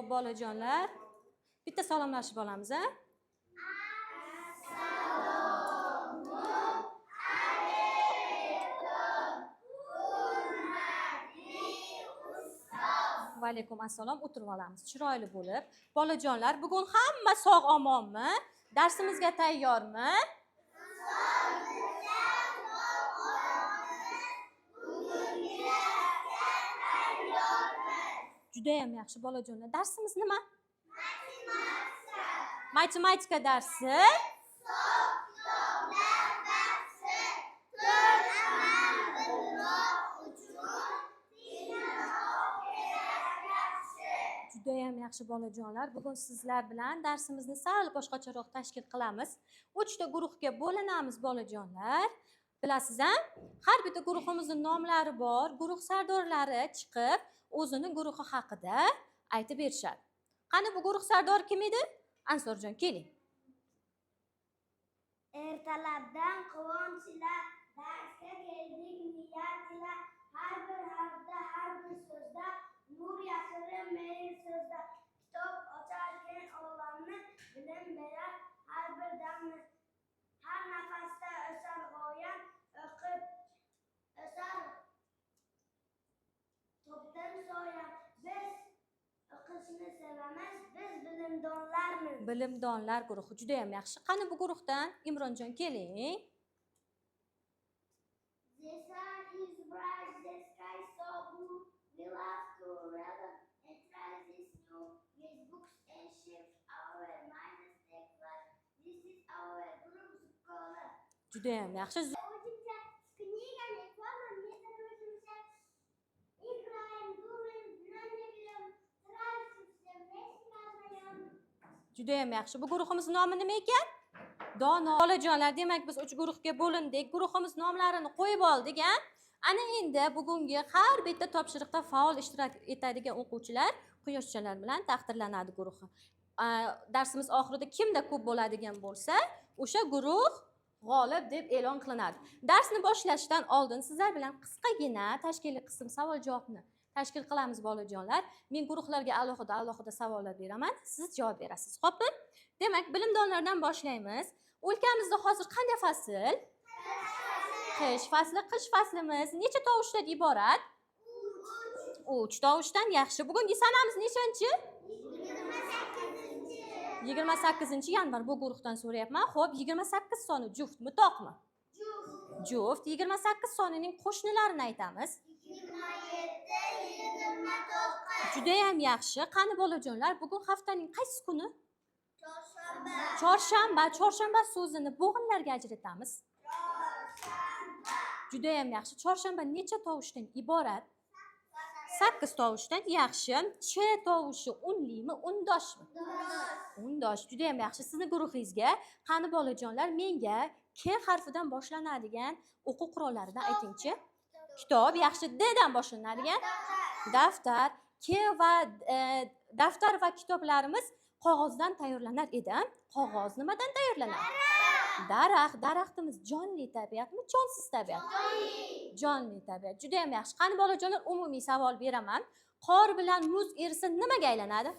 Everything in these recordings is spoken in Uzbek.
Xo'p, bolajonlar, bitta salomlashib olamiz, a? Va alaykum assalom. O'tirib olamiz chiroyli bo'lib. Bolajonlar, bugun hamma sog' omonmi? Darsimizga tayyormi? Juda ham yaxshi bolajonlar. Darsimiz nima? Matematika darsi. Juda ham yaxshi bolajonlar. Bugun sizlar bilan darsimizni sal boshqacharoq tashkil qilamiz. 3 ta guruhga bo'linamiz bolajonlar. Bilasiz-a? Har bitta guruhimizning nomlari bor. Guruh sardorlari chiqib, o'zining guruhi haqida aytib berishadi. Qani bu guruh sardori kim edi? Ansorjon, keling. Ertalabdan quvonch ila darsga keldik niyat ila har bir harfda har bir so'zda nur yashirin mehr so'zda kitob ocharkan olamni bilim berar har bir damni har nafasda o'sar g'oyam o'qib o'sar topdan soyam biz o'qishni sevamiz biz bilimdonlarmiz. Bilimdonlar guruhi juda ham yaxshi. Qani bu guruhdan Imronjon keling. The sun is bright, the sky so blue. We love to read and try this new. With books and ships, our minds take flight. This is our group scholar. Juda ham yaxshi. Учимся с книгами, формам, методом учимся. Играем, думаем, знания берем. Стараемся все вместе познаем. Juda ham yaxshi. Bu guruhimiz nomi nima ekan? Dono. Bolajonlar, demak biz 3 guruhga bo'lindik. Guruhimiz nomlarini qo'yib oldik, a? Ana endi bugungi har bitta topshiriqda faol ishtirok etadigan o'quvchilar quyoshchalar bilan taqdirlanadi guruhi. Darsimiz oxirida kimda ko'p bo'ladigan bo'lsa, o'sha guruh g'olib deb e'lon qilinadi. Darsni boshlashdan oldin sizlar bilan qisqagina tashkiliy qism savol-javobni tashkil qilamiz bolajonlar. Men guruhlarga alohida savollar beraman, siz javob berasiz. Xo'pmi? Demak, bilimdonlardan boshlaymiz. O'lkamizda hozir qanday fasl? Qish fasli. Qish faslimiz necha tovushdan iborat? 3 tovushdan. Yaxshi. Bugungi sanamiz nechanchi? 28-yanvar bu guruhdan so'rayapman. Xo'p, 28 soni juftmi, to'qmi? Juft. 28 sonining qo'shnilarini aytamiz. 27, 29. Juda ham yaxshi. Qani bolajonlar, bugun haftaning qaysi kuni? Chorshanba. Chorshanba. Chorshanba so'zini bo'g'inlarga ajratamiz. Juda ham yaxshi. Chorshanba necha tovushdan iborat? 8 tovushdan. Yaxshi. Ch tovushi unlimi, undoshmi? Undosh. Juda ham yaxshi. Sizning guruhingizga qani bolajonlar, menga K harfidan boshlanadigan o'quv qurollaridan aytingchi. Kitob. Yaxshi. D dan boshlanadigan daftar. K va daftar va kitoblarimiz qog'ozdan tayyorlanar edi. Qog'oz nimadan tayyorlanadi? Daraxt. Daraxtimiz jonli tabiatmi, jonsiz tabiat? Jonli tabiat. Juda ham yaxshi. Qani bolajonlar, umumiy savol beraman. Qor bilan muz erisa nimaga aylanadi?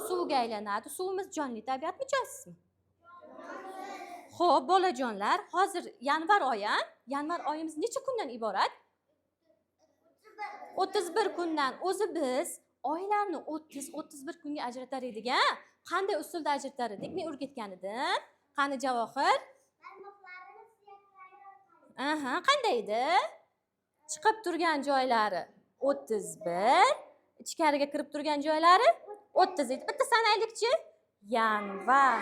Suvga aylanadi. Suvimiz jonli tabiatmi, jonsizmi? Xo'p, bolajonlar, hozir yanvar oyi. Yanvar oyimiz necha kundan iborat? 31 kundan. O'zi biz oylarni 30-31 kunga ajratar edik, a? Qanday usulda ajratar edik? Men o'rgatgan edim. Qani Javohir? Aha, qanday edi? Chiqib turgan joylari 31, ichkariga kirib turgan joylari 30 edi. Bitta sanaylikchi. Yanvar,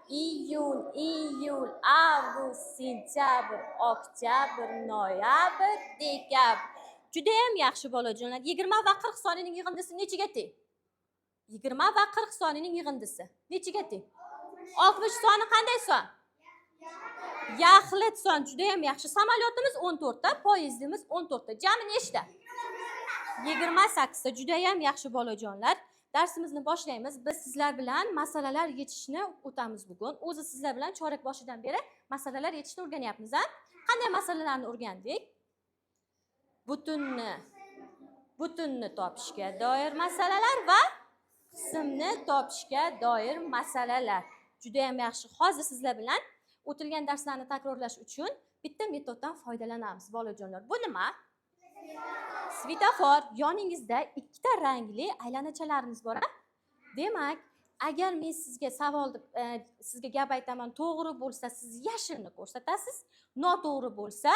iyun, iyul, avgust, sentyabr, oktyabr, noyabr, dekabr. Juda ham yaxshi bolajonlar. 20 va 40 sonining yig'indisi nechaga teng? 20 va 40 sonining yig'indisi nechaga teng? 60 soni qanday son? Yaxlit son. Juda ham yaxshi. Samolyotimiz 14 ta, poyezdimiz 14 ta. Jami nechta? 28 ta. Juda ham yaxshi bolajonlar. Darsimizni boshlaymiz. Biz sizlar bilan masalalar yechishni o'tamiz bugun. O'zi sizlar bilan chorak boshidan beri masalalar yechishni o'rganyapmiz, a? Qanday masalalarni o'rgandik? Butunni butunni topishga doir masalalar va qismni topishga doir masalalar. Juda ham yaxshi. Hozir sizlar bilan o'tilgan darslarni takrorlash uchun bitta metoddan foydalanamiz, bolajonlar. Bu nima? Svetofor. Yoningizda ikkita rangli aylanachalarimiz bor. Demak, agar men sizga savolni sizga gap aytaman, to'g'ri bo'lsa siz yashilni ko'rsatasiz, noto'g'ri bo'lsa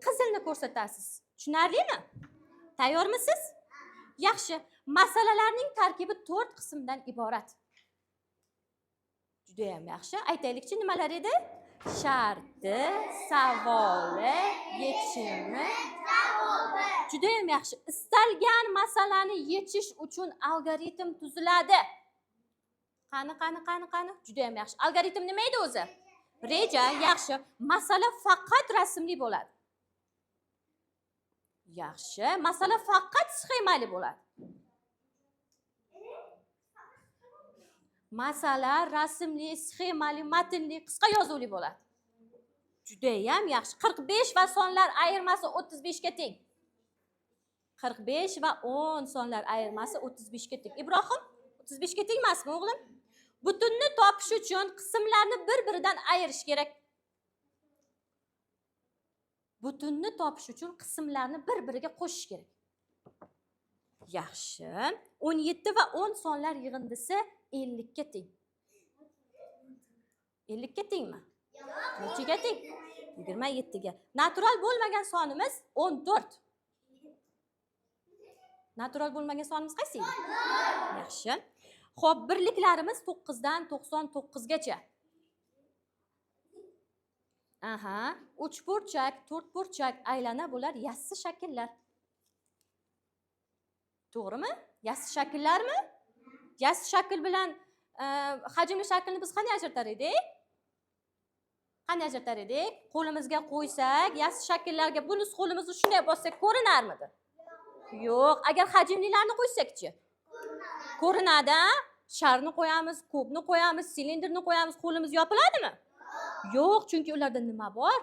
qizilni ko'rsatasiz. Tushunarlimi? Tayyormisiz? Yaxshi. Masalalarning tarkibi 4 qismdan iborat. Juda ham yaxshi. Aytaylikchi, nimalar edi? Sharti, savoli, yechimi. Juda ham yaxshi. Istalgan masalani yechish uchun algoritm tuziladi. Qani. Juda ham yaxshi. Algoritm nima edi o'zi? Reja. Yaxshi. Masala faqat rasmli bo'ladi. Yaxshi. Masala faqat sxemali bo'ladi. Masala rasmli, sxemali, matnli, qisqa yozuvli bo'ladi. Juda ham yaxshi. 45 va sonlar ayirmasi 35 ga teng. 45 va 10 sonlar ayirmasi 35 ga teng. Ibrohim, 35 ga teng emasmi, o'g'lim? Butunni topish uchun qismlarni bir-biridan ayirish kerak. Butunni topish uchun qismlarni bir-biriga qo'shish kerak. Yaxshi. 17 va 10 sonlar yig'indisi 50 ga teng. 50 ga tengmi? Nechaga teng? 27 ga. Natural bo'lmagan sonimiz 14. Natural bo'lmagan sonimiz qaysi edi? Yaxshi. Xo'p, birliklarimiz 9 dan 99 gacha. Aha, 3 burchak, 4 burchak aylana bular yassi shakllar. To'g'rimi? Yassi shakllarmi? Yassi shakl bilan hajmli shaklni biz qanday ajratar edik? Qanday ajratar edik? Qo'limizga qo'ysak, yassi shakllarga buni qo'limizni shunday bossak ko'rinarmidi? Yo'q, agar hajmlilarni qo'ysakchi? Ko'rinadi. Sharni qo'yamiz, kubni qo'yamiz, silindrni qo'yamiz, qo'limiz yopiladimi? Yo'q, chunki ularda nima bor?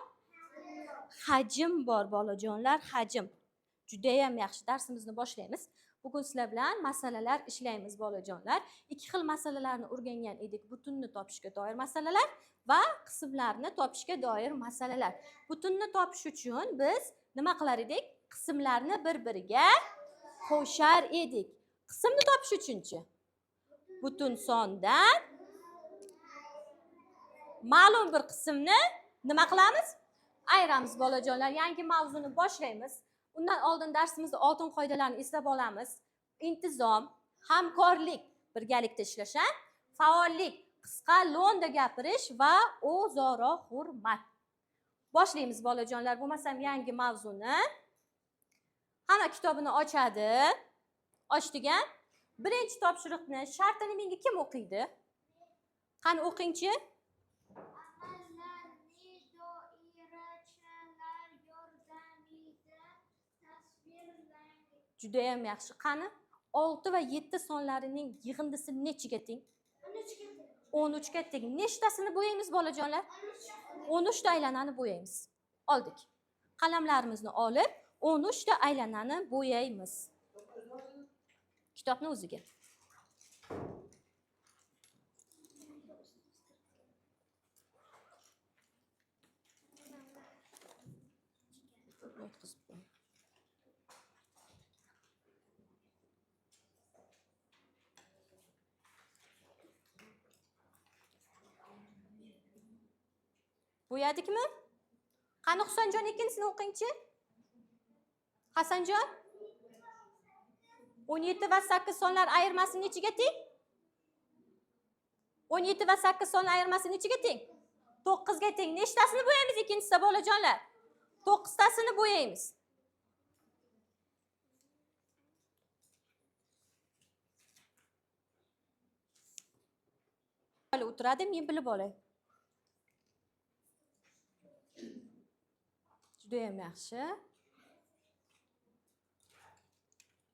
Hajm bor, bolajonlar, hajm. Juda ham yaxshi. Darsimizni boshlaymiz. Bugun sizlar bilan masalalar ishlaymiz, bolajonlar. Ikki xil masalalarni o'rgangan edik. Butunni topishga doir masalalar va qismlarni topishga doir masalalar. Butunni topish uchun biz nima qilar edik? Qismlarni bir-biriga qo'shar edik. Qismni topish uchunchi butun sondan ma'lum bir qismni nima qilamiz? Ayiramiz, bolajonlar. Yangi mavzuni boshlaymiz. Undan oldin darsimizda oltin qoidalarni eslab olamiz. Intizom, hamkorlik, birgalikda ishlash, faollik, qisqa lo'nda gapirish va o'zaro hurmat. Boshlaymiz, bolajonlar. Bo'lmasam yangi mavzuni. Hamma kitobini ochadi. Ochdiga. Birinchi topshiriqni shartini menga kim o'qiydi? Qani o'qingchi? Juda ham yaxshi. Qani 6 va 7 sonlarining yig'indisi nechiga teng? 13 ga teng. Nechtasini bo'yaymiz, bolajonlar? 13 ta aylanani bo'yaymiz. Oldik. Qalamlarimizni olib 13 ta aylanani bo'yaymiz. Kitobni o'ziga. Bo'yadikmi? Qani Husanjon ikkinchisini o'qingchi? Hasanjon? 17 va 8 sonlar ayirmasi nechiga teng? 17 va 8 sonlar ayirmasi nechiga teng? 9 ga teng. Nechtasini bo'yaymiz ikkinchisida, bolajonlar? 9 tasini bo'yaymiz. Hali o'tiradi, men bilib olay. Juda ham yaxshi.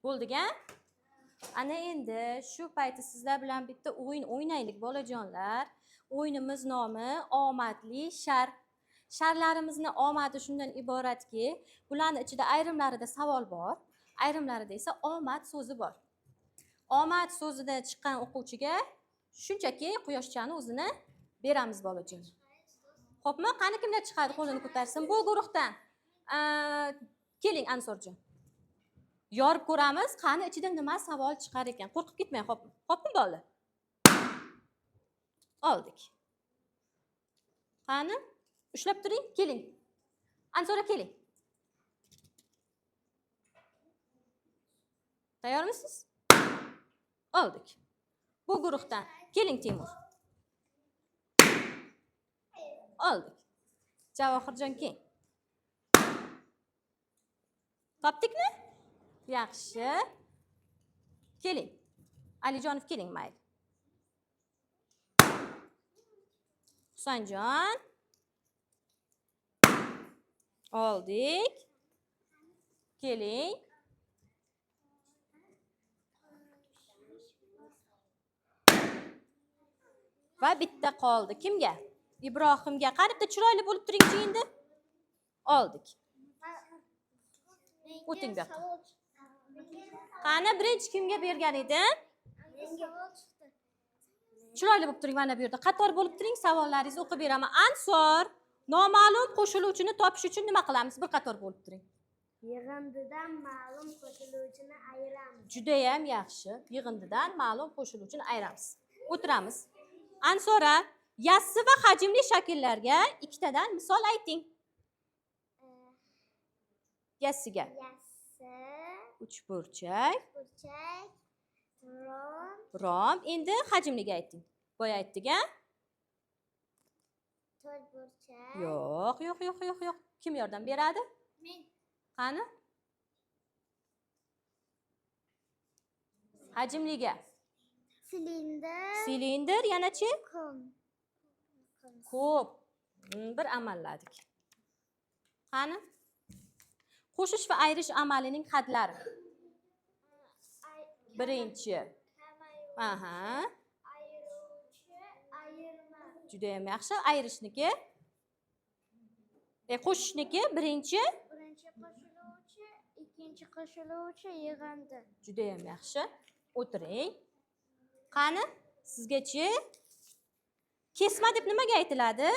Bo'ldi-ga? Ana endi shu payti sizlar bilan bitta o'yin o'ynaylik, bolajonlar. O'yinimiz nomi omadli shar. Sharlarimizning omadi shundan iboratki, bularning ichida ayrimlarida savol bor, ayrimlarida esa omad so'zi bor. Omad so'zidan chiqqan o'quvchiga shunchaki quyoshchani o'zini beramiz bolajon. Xo'pmi? Qani kimlar chiqadi qo'lini ko'tarsin bu guruhdan? Keling Ansorjon. Yorib ko'ramiz, qani ichida nima savol chiqar ekan. Qo'rqib ketmang, xo'pmi? Xo'pmi bola? Oldik. Qani? Ushlab turing, keling. Ansora keling. Tayyormisiz? Oldik. Bu guruhdan keling Timur. Oldik. Javohirjon keling. Topdikmi? Yaxshi. Keling. Alijonov keling, mayli. Husanjon. Oldik. Keling. Va bitta qoldi. Kimga? Ibrohimga. Qaribda chiroyli bo'lib turing-chi endi. Oldik. O'ting bu yoqqa. Qani birinchi kimga bergan edim? Chiroyli bo'lib turing mana bu yerda. Qator bo'lib turing, savollaringizni o'qib beraman. Ansor, noma'lum qo'shiluvchini topish uchun nima qilamiz? Bir qator bo'lib turing. Yig'indidan ma'lum qo'shiluvchini ayiramiz. Juda ham yaxshi. Yig'indidan ma'lum qo'shiluvchini ayiramiz. O'tiramiz. Ansora, yassi va hajmli shakllarga ikkitadan misol ayting. Yassiga. Yassi, Uchburchak, burchak, rom, rom. Endi hajmliga ayting. Boya aytdik-a? to'rtburchak. Yo'q. Kim yordam beradi? Men. Qani? Hajmliga. Silindr, yana-chi? Ko'p. Bir amalladik. Qani? Qo'shish va ayirish amalining xatlari. Birinchi. Aha. Ayiruvchi, ayirma. Juda ham yaxshi. Ayirishniki. Qo'shishniki birinchi. Birinchi qo'shiluvchi, ikkinchi qo'shiluvchi yig'indi. Juda ham yaxshi. O'tiring. Qani? Sizgachi? Kesma deb nimaga aytiladi?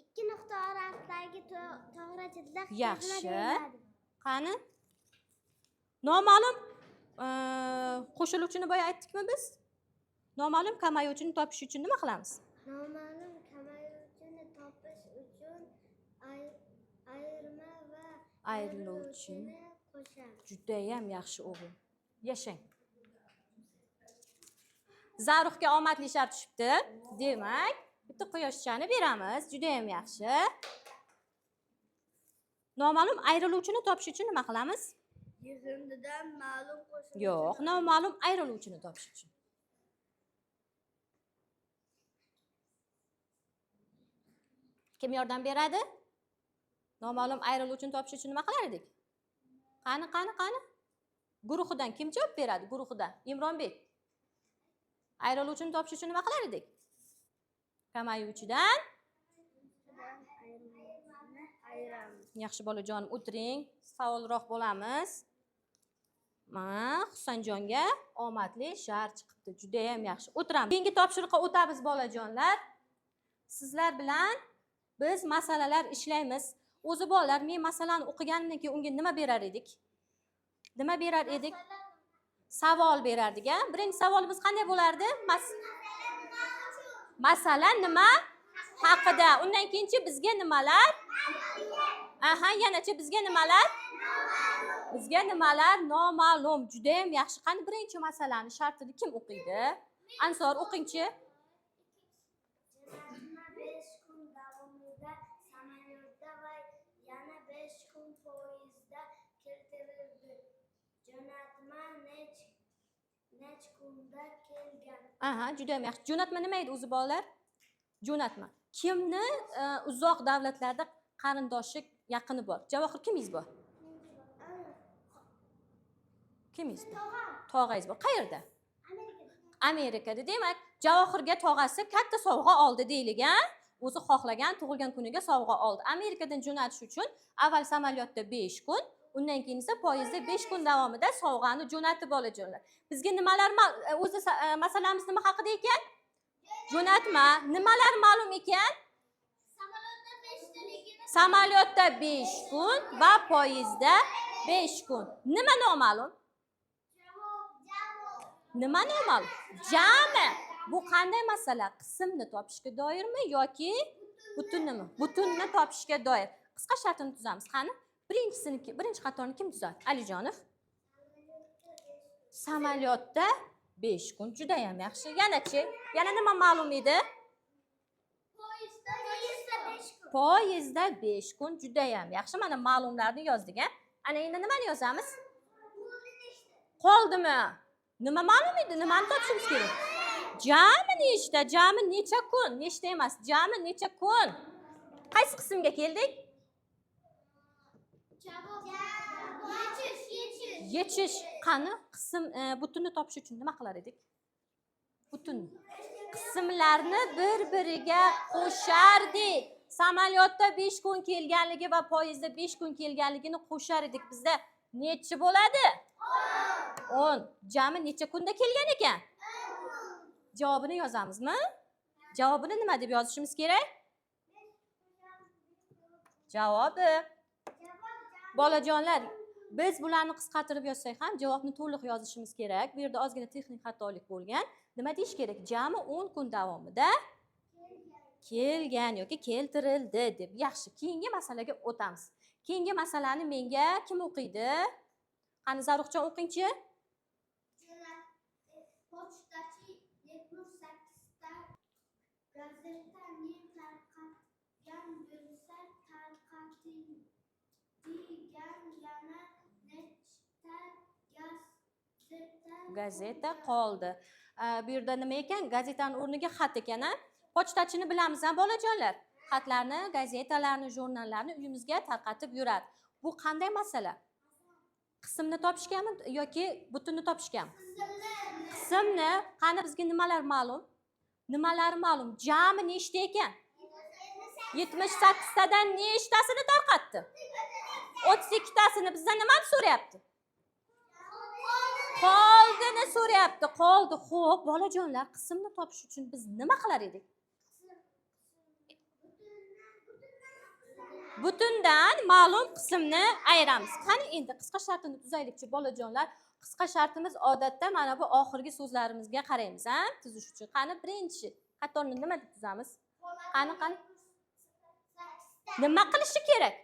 Ikki nuqta orasidagi to'g'richiliklar Yaxshi. Qani? Noma'lum qo'shiluvchini boya aytdikmi biz? Noma'lum kamayuvchini topish uchun nima qilamiz? Noma'lum kamayuvchini topish uchun ayirma va Ayriluvchini qo'shamiz. Juda ham yaxshi o'g'il. Yashang. Zaruxga omadli shart tushibdi. Demak, bitta quyoshchani beramiz. Juda ham yaxshi. Noma'lum ayriluvchini topish uchun nima qilamiz? Yig'indidan ma'lum qo'shiluvchi. Yo'q, noma'lum ayriluvchini topish uchun. Kim yordam beradi? Noma'lum ayriluvchini topish uchun nima qilar edik? Qani? Guruhidan kim javob beradi? Guruhidan. Imronbek. Ayriluvchini topish uchun nima qilar edik? Kamayuvchidan ayiramiz. Yaxshi bolajonim, o'tiring. Faolroq bo'lamiz. Husanjonga omadli shart chiqibdi. Juda ham yaxshi. O'tiramiz. Keyingi topshiriqqa o'tamiz bolajonlar. Sizlar bilan biz masalalar ishlaymiz. O'zi bolalar, men masalani o'qiganimdan keyin unga nima berar edik? Nima berar edik? Savol berardik-a? Birinchi savolimiz qanday bo'lardi? Masala nima haqida? Undan keyinchi bizga nimalar? Yanachi bizga nimalar? Bizga nimalar noma'lum. Juda ham yaxshi. Qani birinchi masalani shartini kim o'qiydi? Ansor o'qingchi. 5 kun davomida samolyotda va yana 5 kun poyezdda keltirildi. Jo'natma nech kunda kelgan? Juda ham yaxshi. Jo'natma nima edi o'zi bolalar? Jo'natma. Kimni uzoq davlatlarda qarindoshi yaqini bor? Javohir kimingiz bor? Kimingiz bor? Tog'angiz bor. Qayerda? Amerikada. Demak, Javohirga tog'asi katta sovg'a oldi deyilgan. O'zi xohlagan tug'ilgan kuniga sovg'a oldi. Amerikadan jo'natish uchun avval samolyotda 5 kun, Undan keyin esa poyezdda 5 kun davomida sovg'ani jo'natib olajonlar. Bizga nimalar o'zi masalamiz nima haqida ekan? Jo'natma. Nimalar ma'lum ekan? Samolyotda 5 kun va poyezdda 5 kun. Nima noma'lum? Nima noma'lum? Jami. Bu qanday masala? Qismni topishga doirmi yoki butunnimi? Butunni topishga doir. Qisqa shartini tuzamiz. Qani? Birinchi qatorni kim tuzadi? Alijonov. Samolyotda 5 kun juda ham yaxshi. Yana-chi? Yana nima ma'lum edi? Poyezdda 5 kun juda ham yaxshi. Mana ma'lumlarni yozdik, a? Ana endi nimani yozamiz? Qoldimi? Nima ma'lum edi? Nimani topishimiz kerak? Jami nechta? Jami necha kun? Nechta emas, jami necha kun? Qaysi qismga keldik? Yechish. Qani? Qism butunni topish uchun nima qilar edik? Butun. Qismlarni bir-biriga qo'shardik. Samolyotda 5 kun kelganligi va poyezdda 5 kun kelganligini qo'shar edik. Bizda necha bo'ladi? 10. Jami necha kunda kelgan ekan? Javobini yozamizmi? Javobini nima deb yozishimiz kerak? Javobi. Bolajonlar, biz bularni qisqartirib yozsak ham javobni to'liq yozishimiz kerak. Bu yerda ozgina texnik xatolik bo'lgan. Nima deyish kerak? Jami 10 kun davomida kelgan yoki keltirildi deb. Yaxshi, keyingi masalaga o'tamiz. Keyingi masalani menga kim o'qiydi? Qani Zaruxjon o'qingchi? Pochtachi 78 ta gazetani tarqatgan bo'lsa, tarqating degan yana nechta Gazeta qoldi. Bu yerda nima ekan? Gazetaning o'rniga xat ekan, a? Pochtachini bilamiz, ha, bolajonlar? Xatlarni, gazetalarni, jurnallarni uyimizga tarqatib yuradi. Bu qanday masala? Qismni topishganmi yoki butunni topishganmi? Qismni. Qani bizga nimalar ma'lum? Nimalar ma'lum? Jami nechta ekan? 78 tadan nechtasini tarqatdi? 32 tasini bizdan nima so'rayapti? Qoldini so'rayapti. Qoldi. Xo'p, bolajonlar, qismni topish uchun biz nima qilar edik? Butundan ma'lum qismni ayiramiz. Qani endi qisqa shartini tuzaylikchi bolajonlar. Qisqa shartimiz odatda mana bu oxirgi so'zlarimizga qaraymiz, ha? Tuzish uchun. Qani birinchi qatorni nima deb tuzamiz? Qani? Nima qilishi kerak?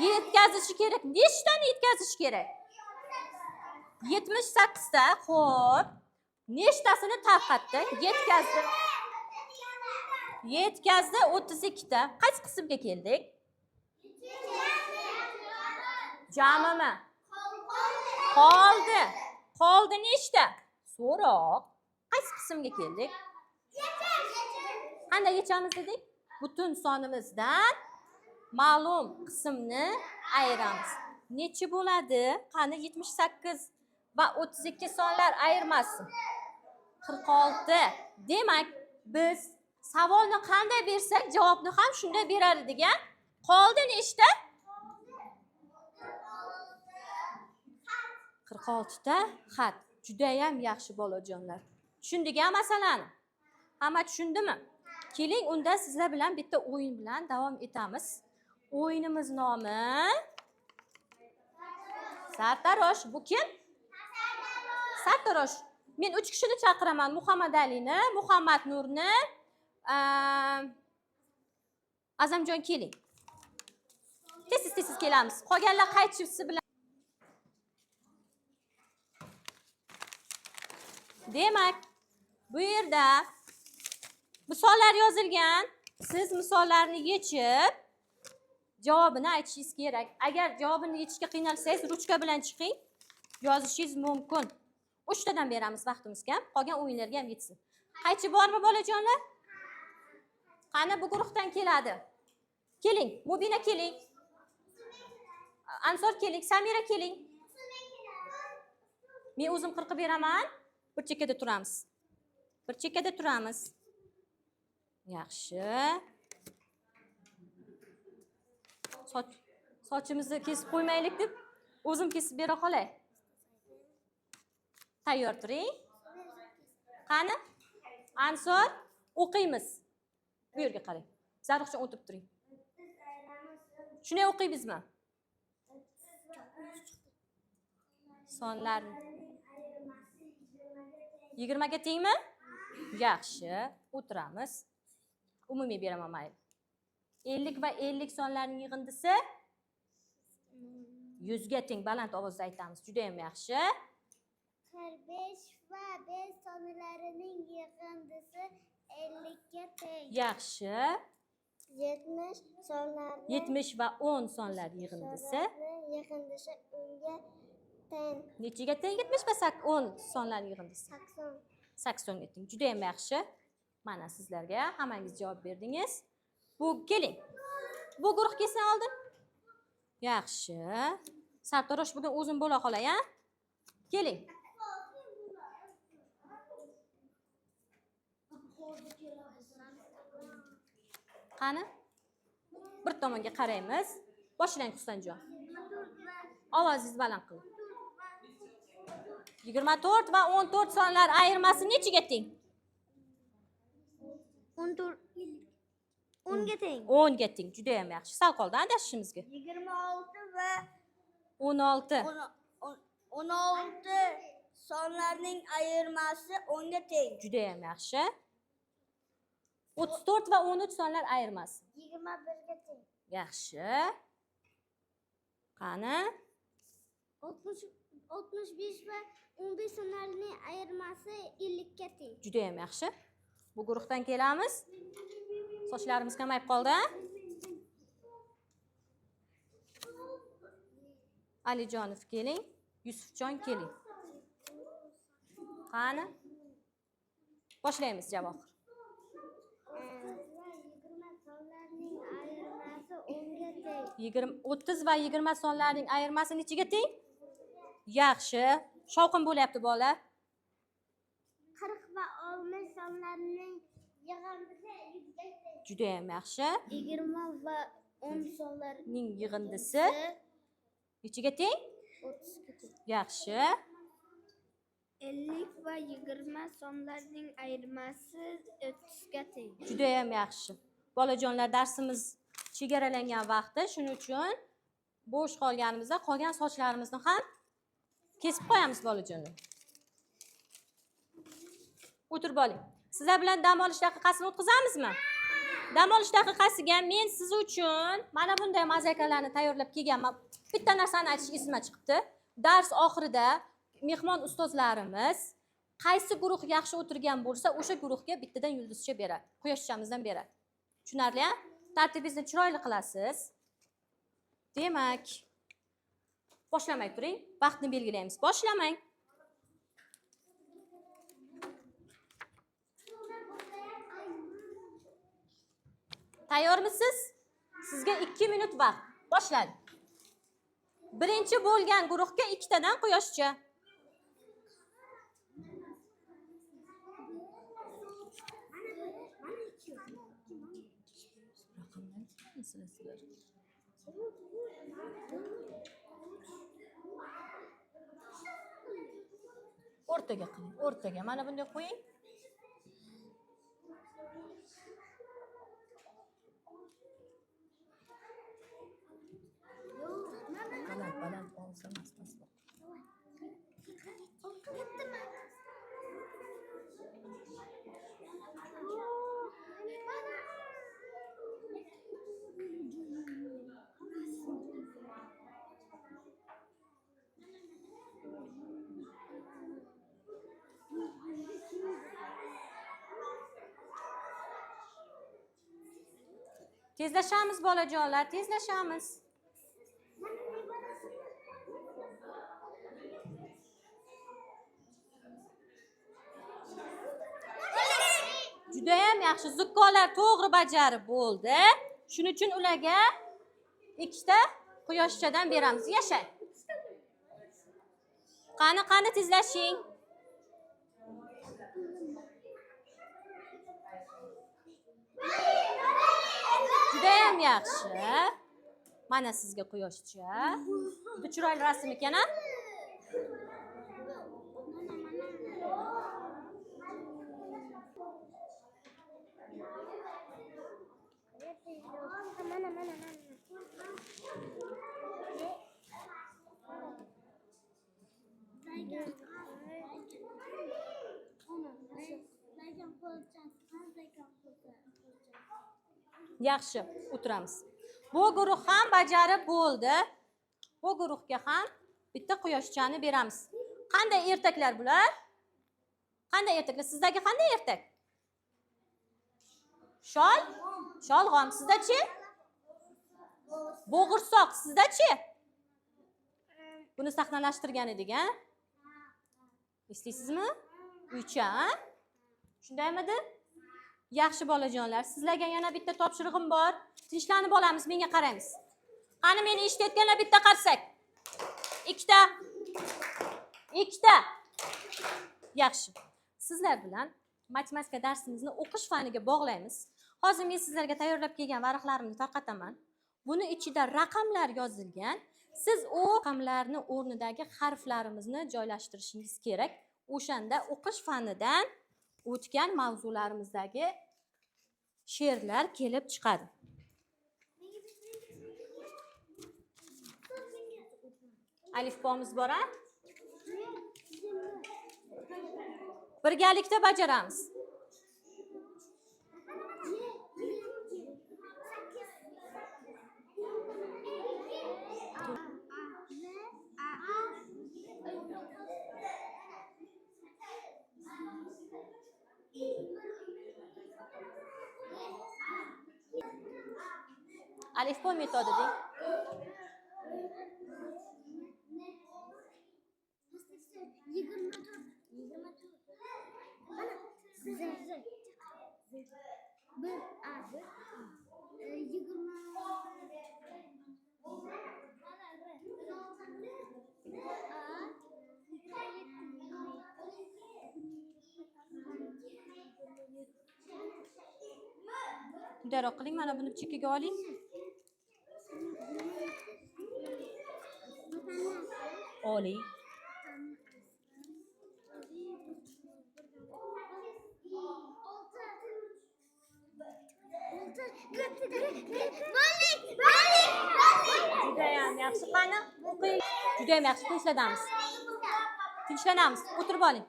Yetkazishi kerak. Nechtani yetkazish kerak? 78 ta. Xo'p. Nechtasini tarqatdi? Yetkazdi 32 ta. Qaysi qismga keldik? Jamimi? Qoldi. Qoldi nechta? So'roq. Qaysi qismga keldik? Qanday yechamiz dedik? Butun sonimizdan ma'lum qismni ayiramiz. Necha bo'ladi? Qani 78 va 32 sonlar ayirmasin. 46. Demak, biz savolni qanday bersak, javobni ham shunday berar edik, a? Qoldi nechta? 46 ta xat. Juda ham yaxshi bolajonlar. Tushundik-a masalani? Hamma tushundimi? Keling, unda sizlar bilan bitta o'yin bilan davom etamiz. O'yinimiz nomi Sartarosh. Bu kim? Sartarosh. Men 3 kishini chaqiraman. Muhammad Alini, Muhammad Nurni, Azamjon keling. Tez kelamiz. Qolganlar qaytishisi bilan. Demak, bu yerda misollar yozilgan. Siz misollarni yechib javobini aytishingiz kerak. Agar javobini yechishga qiynalsangiz, ruchka bilan chiqing. Yozishingiz mumkin. 3 tadan beramiz vaqtimizga. Qolgan o'yinlarga ham yetsin. Qaychi bormi bolajonlar? Qani bu guruhdan keladi. Keling, Mubina keling. Ansor keling, Samira keling. Men o'zim qirqib beraman. Bir chekkada turamiz. Bir chekkada turamiz. Yaxshi. Sochimizni kesib qo'ymaylik deb o'zim kesib bera qolay. Tayyor turing. Qani? Ansor, o'qiymiz. Bu yerga qarang. Zarruxjon o'tib turing. Shunday o'qiymizmi? Sonlar 20 ga tengmi? Yaxshi, o'tiramiz. Umumiy beraman mayli. 50 va 50 sonlarning yig'indisi 100 ga teng. Baland ovozda aytamiz. Juda ham yaxshi. 45 va 5 sonlarining yig'indisi 50 ga teng. Yaxshi. 70 sonlarning 70 va 10 sonlar yig'indisi yig'indisi 10 ga teng. nechiga teng? 70 va 10 sonlar yig'indisi 80. 80 ga teng. Juda ham yaxshi. Mana sizlarga hammangiz javob berdingiz. Bu keling. Bu guruh kelsin oldin. Yaxshi. Sartarosh bugun o'zim bo'la qolay, ha? Keling. Qani? Bir tomonga qaraymiz. Boshlang Husanjon. Ovozingizni baland qiling. 24 va 14 sonlar ayirmasi nechiga teng? 14 10 ga teng. 10 ga teng. Juda ham yaxshi. Sal qoldi adashishimizga. 26 va 16. 16 sonlarning ayirmasi 10 ga teng. Juda ham yaxshi. 34 va 13 sonlar ayirmasi. 21 ga teng. Yaxshi. Qani? 65 va 15 sonlarining ayirmasi 50 ga teng. Juda ham yaxshi. Bu guruhdan kelamiz. Sochlarimiz kamayib qoldi, ha? Alijonov keling. Yusufjon keling. Qani? Boshlaymiz javob. 30 va 20 sonlarning ayirmasi nechiga teng? Yaxshi. Shovqin bo'lyapti bolalar. 40 va 60 sonlarining yig'indisi 100 ga teng. Juda ham yaxshi. 20 va 10 sonlarining Ning yig'indisi nechiga teng? 30 ga teng. Yaxshi. 50 va 20 sonlarining ayirmasi 30 ga teng. Juda ham yaxshi. Bolajonlar, darsimiz chegaralangan vaqtda, shuning uchun bo'sh qolganimizda qolgan sochlarimizni ham kesib qo'yamiz bolajonlar. O'tirib oling. Sizlar bilan dam olish daqiqasini o'tkazamizmi? Dam olish daqiqasiga men siz uchun mana bunday mazakalarni tayyorlab kelganman. Bitta narsani aytish esimdan chiqibdi. Dars oxirida mehmon ustozlarimiz qaysi guruh yaxshi o'tirgan bo'lsa, o'sha guruhga bittadan yulduzcha beradi. Quyoshchamizdan beradi. Tushunarli, ha? Tartibingizni chiroyli qilasiz. Demak, boshlamay turing. Vaqtni belgilaymiz. Boshlamang. Tayyormisiz? Sizga 2 minut vaqt. Boshladik. Birinchi bo'lgan guruhga 2 tadan quyoshcha. O'rtaga qiling. O'rtaga. Mana bunday qo'ying. Baland olsa mas. Tezlashamiz bolajonlar, tezlashamiz. Juda ham yaxshi. Zukkolar to'g'ri bajarib bo'ldi. Shuning uchun ularga 2 ta quyoshchadan beramiz. Yashang. Qani tezlashing. Juda ham yaxshi. Mana sizga quyoshcha. Juda chiroyli rasm ekan-a? Yaxshi, o'tiramiz. Bu guruh ham bajarib bo'ldi. Bu guruhga ham bitta quyoshchani beramiz. Qanday ertaklar bular? Qanday ertaklar? Sizdagi qanday ertak? Shol? Sholg'om. Sizda-chi? Bo'g'irsoq. Sizda-chi? Buni sahnalashtirgan edik-a? Eslaysizmi? Uycha, ha? Shundaymidi? Yaxshi bolajonlar, sizlarga yana bitta topshirig'im bor. Tinchlanib olamiz, menga qaraymiz. Qani meni eshitayotganlar bitta qarsak. Ikkita. Yaxshi. Sizlar bilan matematika darsimizni o'qish faniga bog'laymiz. Hozir men sizlarga tayyorlab kelgan varaqlarimni tarqataman. Buni ichida raqamlar yozilgan. Siz u raqamlarni o'rnidagi harflarimizni joylashtirishingiz kerak. O'shanda o'qish fanidan o'tgan mavzularimizdagi she'rlar kelib chiqadi. Alifbomiz bor-a? Birgalikda bajaramiz. Alifbo metodi deng. Bundaroq qiling, mana buni chekkaga oling. Oling. Judayam yaxshi. Qani, o'qing. Judayam yaxshi. Tinchlanamiz. Tinchlanamiz. O'tirib oling.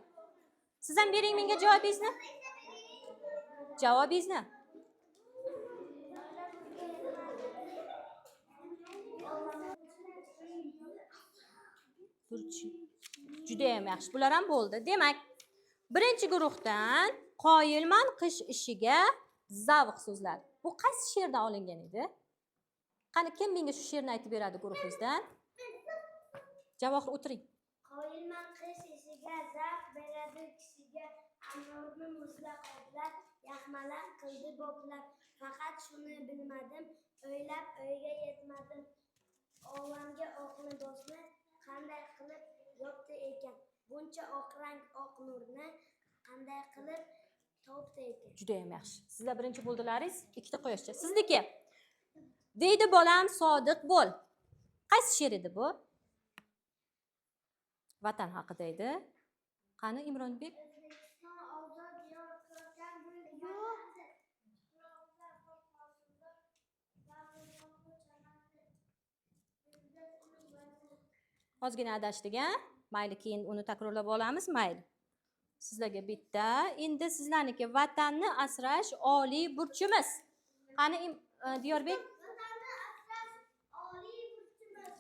Siz ham bering menga javobingizni. Javobingizni. Judayam yaxshi. Bular ham bo'ldi. Demak, birinchi guruhdan qoyilman qish ishiga zavq so'zlar. Bu qaysi she'rdan olingan edi? Qani kim menga shu she'rni aytib beradi guruhingizdan? Javohir o'tiring. Qoyilman qish ishiga zavq beradi kishiga, anorni muzlab qo'ydilar, yaxmalab qildi boblar. Faqat shuni bilmadim, o'ylab o'yga yetmadim. Olamga oqni bosma qanday qilib yopdi ekan, buncha oq rang oq nurni qanday qilib topdi ekan. Judayam yaxshi. Sizlar birinchi bo'ldilaringiz, ikkita quyoshcha. Sizniki. Deydi bolam sodiq bo'l. Qaysi she'r edi bu? Vatan haqida edi. Qani Imronbek? Ozgina adashdik-a? Mayli, keyin uni takrorlab olamiz, mayli. Sizlarga bitta. Endi sizlarniki vatanni asrash oliy burchimiz. Qani Diyorbek? Vatanni asrash oliy burchimiz.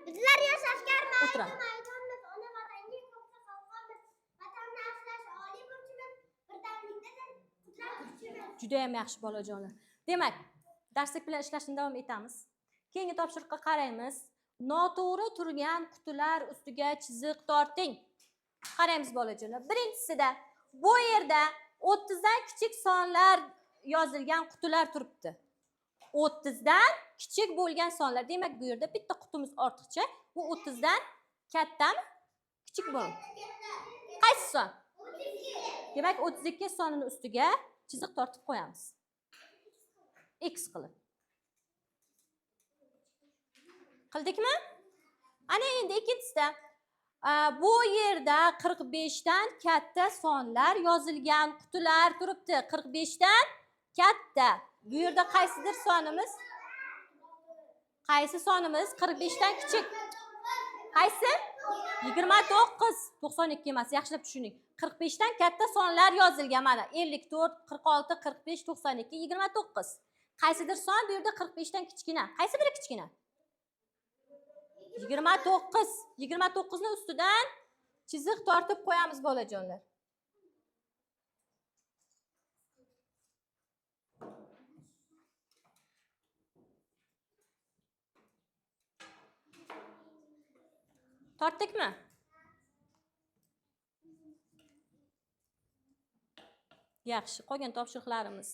Bizlar yosh askar maydonmiz, ona vatanga ko'kda qalqonmiz. Vatanni asrash oliy burchimiz, birdamlikdadir qudrat kuchimiz. Judayam yaxshi bolajonlar. Demak, darslik bilan ishlashni davom etamiz. Keyingi topshiriqqa qaraymiz. Noto'g'ri turgan qutilar ustiga chiziq torting. Qaraymiz bolajonlar. Birinchisida bu yerda 30 dan kichik sonlar yozilgan qutilar turibdi. 30 dan kichik bo'lgan sonlar. Demak, bu yerda bitta qutimiz ortiqcha. Bu 30 dan kattami? Kichik bo'ladi. Qaysi son? 32. Demak, 32 sonini ustiga chiziq tortib qo'yamiz. X qilib. Qildikmi? Ana endi ikkinchisida bu yerda 45 dan katta sonlar yozilgan qutilar turibdi. 45 dan katta. Bu yerda qaysidir sonimiz? Qaysi sonimiz 45 dan kichik? Qaysi? 29. 92 emas, yaxshilab tushuning. 45 dan katta sonlar yozilgan mana. 54, 46, 45, 92, 29. Qaysidir son bu yerda 45 dan kichkina? Qaysi biri kichkina? 29. 29 ni ustidan chiziq tortib qo'yamiz bolajonlar. Tortdikmi? Yaxshi, qolgan topshiriqlarimiz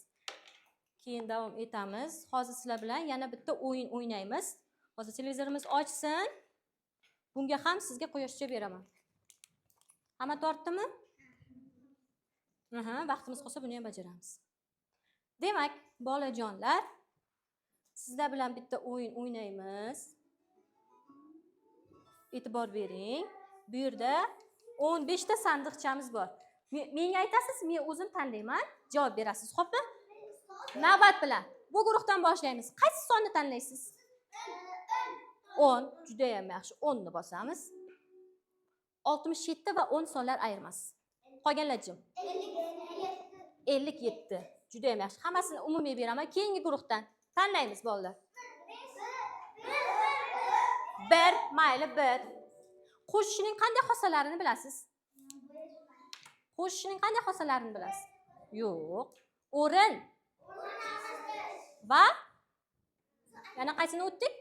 keyin davom etamiz. Hozir sizlar bilan yana bitta o'yin o'ynaymiz. Hozir televizorimiz ochsin. Bunga ham sizga quyoshcha beraman. Hamma tortdimi? Vaqtimiz qolsa buni ham bajaramiz. Demak, bolajonlar, sizlar bilan bitta o'yin o'ynaymiz. E'tibor bering. Bu yerda 15 ta sandiqchamiz bor. Menga aytasiz, men o'zim tanlayman, javob berasiz, xo'pmi? Navbat bilan. Bu guruhdan boshlaymiz. Qaysi sonni tanlaysiz? 10. Juda ham yaxshi. 10 ni bosamiz. 67 va 10 sonlar ayirmasi. Qolganlar jim. 57. Juda ham yaxshi. Hammasini umumiy beraman. Keyingi guruhdan tanlaymiz bolalar. 1, mayli 1. Qo'shishning qanday xosalarini bilasiz? Qo'shishning qanday xosalarini bilasiz? Yo'q. O'rin. Va yana qaysini o'tdik?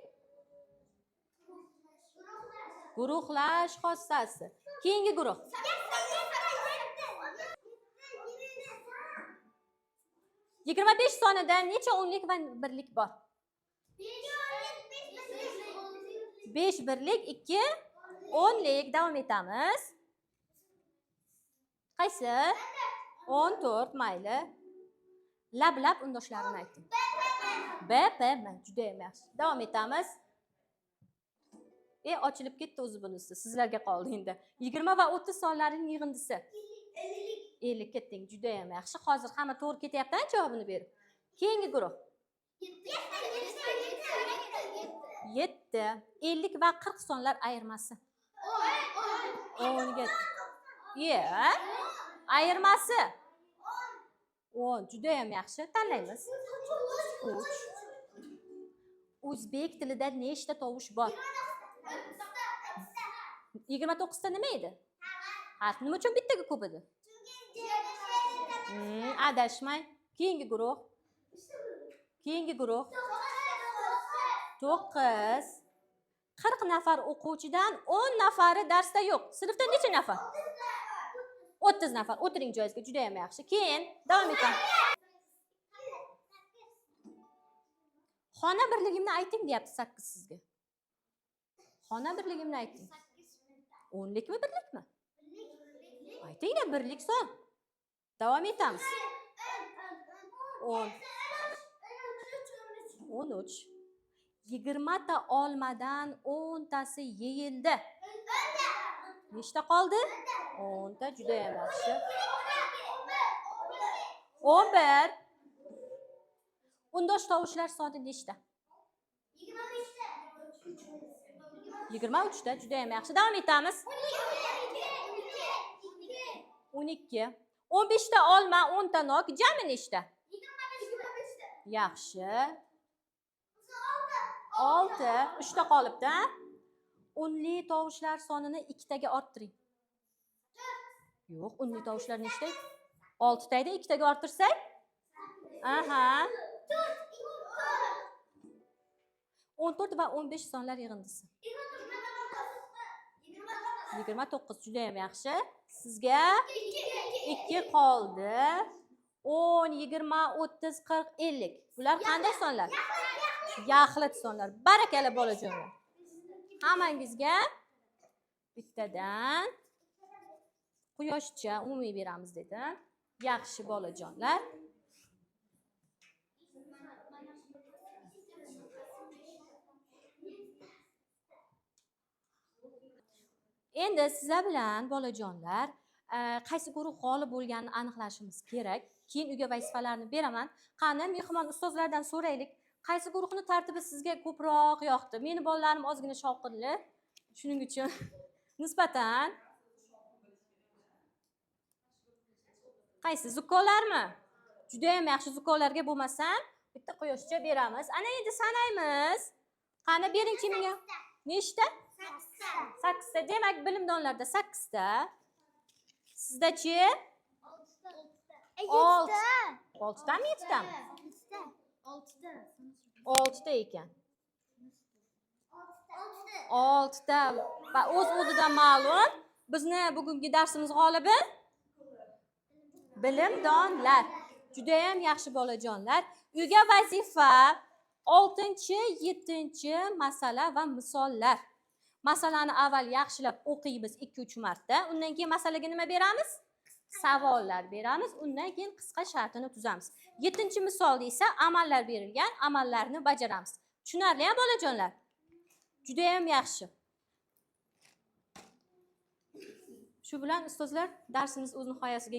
Guruhlash xossasi. Keyingi guruh. 25 sonida necha o'nlik va birlik bor? 5 birlik, 2 o'nlik. Davom etamiz. Qaysi? 14, mayli. Lab-lab undoshlarini ayting. B, juda ham yaxshi. Davom etamiz. Ochilib ketdi o'zi bunisi. Sizlarga qoldi endi. 20 va 30 sonlarining yig'indisi. 50 ketding. Juda ham yaxshi. Hozir hamma to'g'ri ketyapti-a javobini berib. Keyingi guruh. 7, 50 va 40 sonlar ayirmasi. 10 ga. Ayirmasi. 10. Juda ham yaxshi. Tanlaymiz. 3. O'zbek tilida nechta tovush bor? 29 ta nima edi? Harf nima uchun bittaga ko'p edi? Adashmang. Keyingi guruh. 9. 40 nafar o'quvchidan 10 nafari darsda yo'q. Sinfda necha nafar? 30 nafar. O'tiring joyingizga. Juda ham yaxshi. Keyin davom etamiz. Xona birligimni ayting deyapti 8 sizga. Xona birligimni ayting. 10likmi, birlikmi? Aytinglar, birlik son. Davom etamiz. 10. 13. 20 ta olmadan 10 tasi yeyildi. Nechta qoldi? 10 ta. Juda ham yaxshi. 11. Undosh tovushlar soni nechta? 23 ta. Juda ham yaxshi. Davom etamiz. 12. 15 ta olma, 10 ta nok, jami nechta? 25 ta. Yaxshi. 6. 3 ta qolibdi. Unli tovushlar sonini 2 taga orttiring. Yo'q, unli tovushlar nechta? 6 ta edi, 2 taga orttirsak? 14 va 15 sonlar yig'indisi. 29. Juda ham yaxshi. Sizga 2 qoldi. 10, 20, 30, 40, 50. Bular qanday sonlar? Yaxlit sonlar. Barakalla bolajonlar. Hammangizga bittadan quyoshcha umumiy beramiz dedim. Yaxshi bolajonlar. Endi sizlar bilan bolajonlar qaysi guruh g'olib bo'lganini aniqlashimiz kerak. Keyin uyga vazifalarni beraman. Qani mehmon ustozlardan so'raylik. Qaysi guruhni tartibi sizga ko'proq yoqdi? Meni bolalarim ozgina shovqinli. Shuning uchun nisbatan qaysi zukkolarmi? Juda ham yaxshi zukkolarga bo'lmasam, bitta quyoshcha beramiz. Ana endi sanaymiz. Qani beringchi menga. Nechta? 8 ta. Demak, bilimdonlarda 8 ta. Sizda-chi? 6 tami 7 tami? 6 ta ekan. 6 ta va o'z-o'zidan ma'lum, bizni bugungi darsimiz g'olibi bilimdonlar. Juda ham yaxshi bolajonlar. Uyga vazifa 6-7 masala va misollar. Masalani avval yaxshilab o'qiymiz 2-3 marta. Undan keyin masalaga nima beramiz? Savollar beramiz. Undan keyin qisqa shartini tuzamiz. 7-misolda esa amallar berilgan, amallarni bajaramiz. Tushunarlimi bolajonlar? Juda ham yaxshi. Shu bilan ustozlar darsimiz o'z nihoyasiga